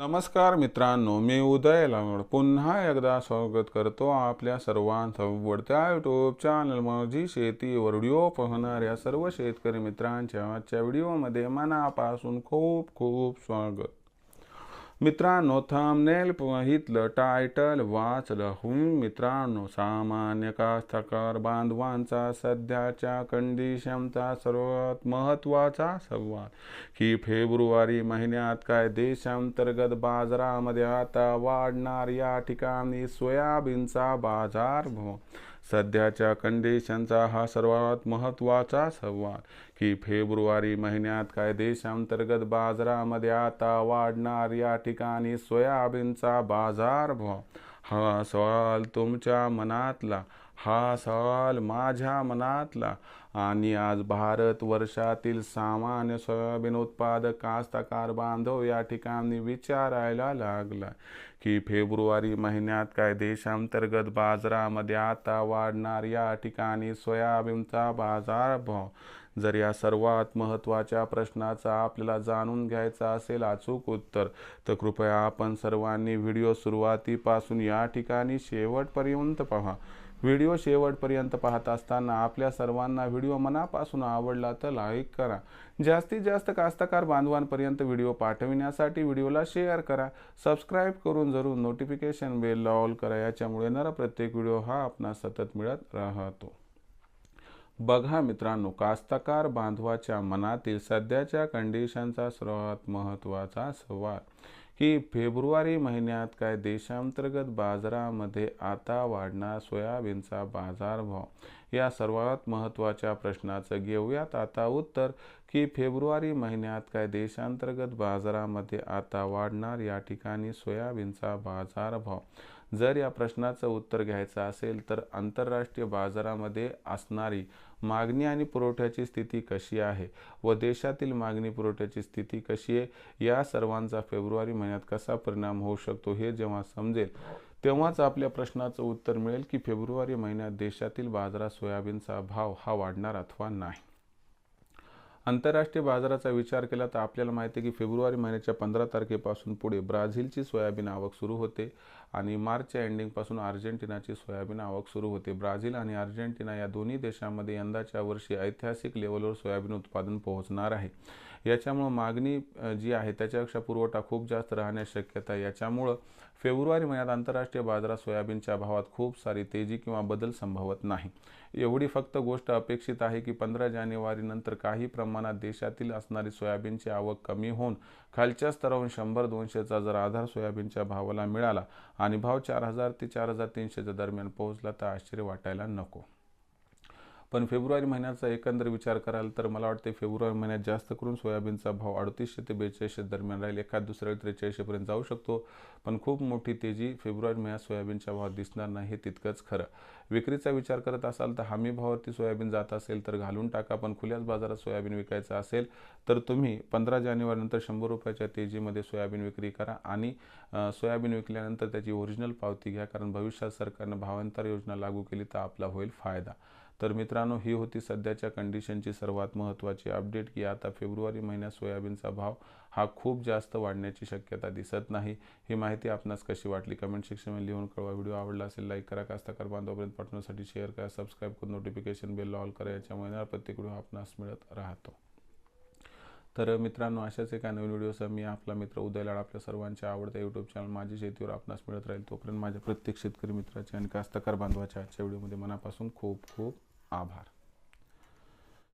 नमस्कार मित्रांनो, मी उदय लांगड पुन्हा एकदा स्वागत करतो आपल्या सर्वांचं आवडत्या यूट्यूब चॅनल माझी शेतीवर व्हिडिओ पाहणाऱ्या सर्व शेतकरी मित्रांच्या आजच्या व्हिडिओमध्ये मनापासून खूप खूप स्वागत. मित्रांनो, थंबनेल पाहितलं, टायटल वाचलं, मित्रांनो, सामान्य कास्तकार बांधवांचा सध्याच्या कंडिशनचा सर्वात महत्त्वाचा सवाल की फेब्रुवारी महिन्यात काय देशांतर्गत बाजारामध्ये आता वाढणार. या ठिकाणी सोयाबीनचा बाजारभाव सध्याच्या कंडिशनचा हा सर्वात महत्त्वाचा सवाल की फेब्रुवारी महिन्यात काय देशांतर्गत बाजारामध्ये आता वाढणार. या ठिकाणी सोयाबीनचा बाजारभाव हा सवाल तुमच्या मनातला, हा सवाल माझ्या मनातला आणि आज भारत वर्षातील सामान्य सोयाबीन उत्पादक कास्तकार बांधव या ठिकाणी विचारायला लागला की फेब्रुवारी महिन्यात काय देशांतर्गत बाजारामध्ये आता वाढणार. या ठिकाणी सोयाबीनचा बाजारभाव. जर या सर्वात महत्त्वाच्या प्रश्नाचा आपल्याला जाणून घ्यायचा असेल अचूक उत्तर, तर कृपया आपण सर्वांनी व्हिडिओ सुरुवातीपासून या ठिकाणी शेवटपर्यंत पहा. व्हिडिओ शेवटपर्यंत पाहत असताना आपल्या सर्वांना व्हिडिओ मनापासून आवडला तर लाईक करा. जास्तीत जास्त कास्तकार बांधवांपर्यंत व्हिडिओ पाठविण्यासाठी व्हिडिओला शेअर करा. सबस्क्राईब करून जरूर नोटिफिकेशन बेल ऑल करा. याच्यामुळे येणारा प्रत्येक व्हिडिओ हा आपणास सतत मिळत राहतो. बघा मित्रांनो, कास्तकार बांधवाच्या मनातील सध्याच्या कंडिशनचा सर्वात महत्त्वाचा सवाल की फेब्रुवारी महिन्यात काय देशांतर्गत बाजारामध्ये आता वाढणार सोयाबीनचा बाजारभाव. या सर्वात महत्त्वाच्या प्रश्नाचं घेऊयात आता उत्तर की फेब्रुवारी महिन्यात काय देशांतर्गत बाजारामध्ये आता वाढणार. या ठिकाणी सोयाबीनचा बाजारभाव. जर या प्रश्नाचं उत्तर घ्यायचं असेल तर आंतरराष्ट्रीय बाजारामध्ये असणारी मागणी आणि पुरवठ्याची स्थिती कशी आहे व देशातील मागणी पुरवठ्याची स्थिती कशी आहे, या सर्वांचा फेब्रुवारी महिन्यात कसा परिणाम होऊ शकतो हे जेव्हा समजेल तेव्हाच आपल्या प्रश्नाचं उत्तर मिळेल की फेब्रुवारी महिन्यात देशातील बाजारात सोयाबीनचा भाव हा वाढणार अथवा नाही. आंतरराष्ट्रीय बाजाराचा विचार केला तर आपल्याला माहिती आहे की फेब्रुवारी महिन्याच्या 15 तारखेपासून पुढे ब्राझीलची सोयाबीन आवक सुरू होते आणि मार्चच्या एंडिंगपासून अर्जेंटिनाची सोयाबीन आवक सुरू होते. ब्राझील आणि अर्जेंटिना या दोन्ही देशांमध्ये यंदाच्या वर्षी ऐतिहासिक लेवलवर सोयाबीन उत्पादन पोहोचणार आहे. याच्यामुळे मागणी जी आहे त्याच्यापेक्षा पुरवठा खूप जास्त राहण्याची शक्यता आहे. याच्यामुळं फेब्रुवारी महिन्यात आंतरराष्ट्रीय बाजारात सोयाबीनच्या भावात खूप सारी तेजी किंवा बदल संभवत नाही. एवढी फक्त गोष्ट अपेक्षित आहे की 15 जानेवारी नंतर काही प्रमाणात देशातील असणारी सोयाबीनची आवक कमी होऊन खालच्या स्तरावरून 100-200चा जर आधार सोयाबीनच्या भावाला मिळाला आणि भाव 4000 ते 4300च्या दरम्यान पोहोचला तर आश्चर्य वाटायला नको. पण फेब्रुवारी महिन्याचा एकंदर विचार कराल तर मला वाटते फेब्रुवारी महिन्यात जास्त करून सोयाबीनचा भाव 3800 ते 4200 दरम्यान राहील. एखाद दुसऱ्या 4300 पर्यंत जाऊ शकतो, पण खूप मोठी तेजी फेब्रुवारी महिन्यात सोयाबीनच्या भावात दिसणार नाही हे तितकंच खरं. विक्रीचा विचार करत असाल तर हमी भावावरती सोयाबीन जात असेल तर घालून टाका, पण खुल्याच बाजारात सोयाबीन विकायचं असेल तर तुम्ही 15 जानेवारी नंतर 100 रुपयाच्या तेजीमध्ये सोयाबीन विक्री करा आणि सोयाबीन विकल्यानंतर त्याची ओरिजिनल पावती घ्या, कारण भविष्यात सरकारनं भावांतर योजना लागू केली तर आपला होईल फायदा. तर मित्रांनो, ही होती सध्याच्या कंडिशनची सर्वात महत्त्वाची अपडेट की आता फेब्रुवारी महिन्यात सोयाबीनचा भाव हा खूप जास्त वाढण्याची शक्यता दिसत नाही. ही माहिती आपणास कशी वाटली कमेंट सेक्शनमध्ये लिहून कळवा. व्हिडिओ आवडला असेल लाईक करा, कास्तकार बांधवांपर्यंत पाठवण्यासाठी शेअर करा, सबस्क्राईब करून नोटिफिकेशन बेल ऑल करा. याच्यामुळे प्रत्येक व्हिडिओ आपणास मिळत राहतो. तर मित्रांनो, अशाच एका नवीन व्हिडिओसह मी आपला मित्र उदय लाड आपल्या सर्वांच्या आवडत्या यूट्यूब चॅनल माझी शेतीवर आपणास मिळत राहील. तोपर्यंत माझ्या प्रत्येक शेतकरी मित्राचे आणि कास्तकार बांधवाच्या आजच्या व्हिडिओमध्ये मनापासून खूप खूप आभार.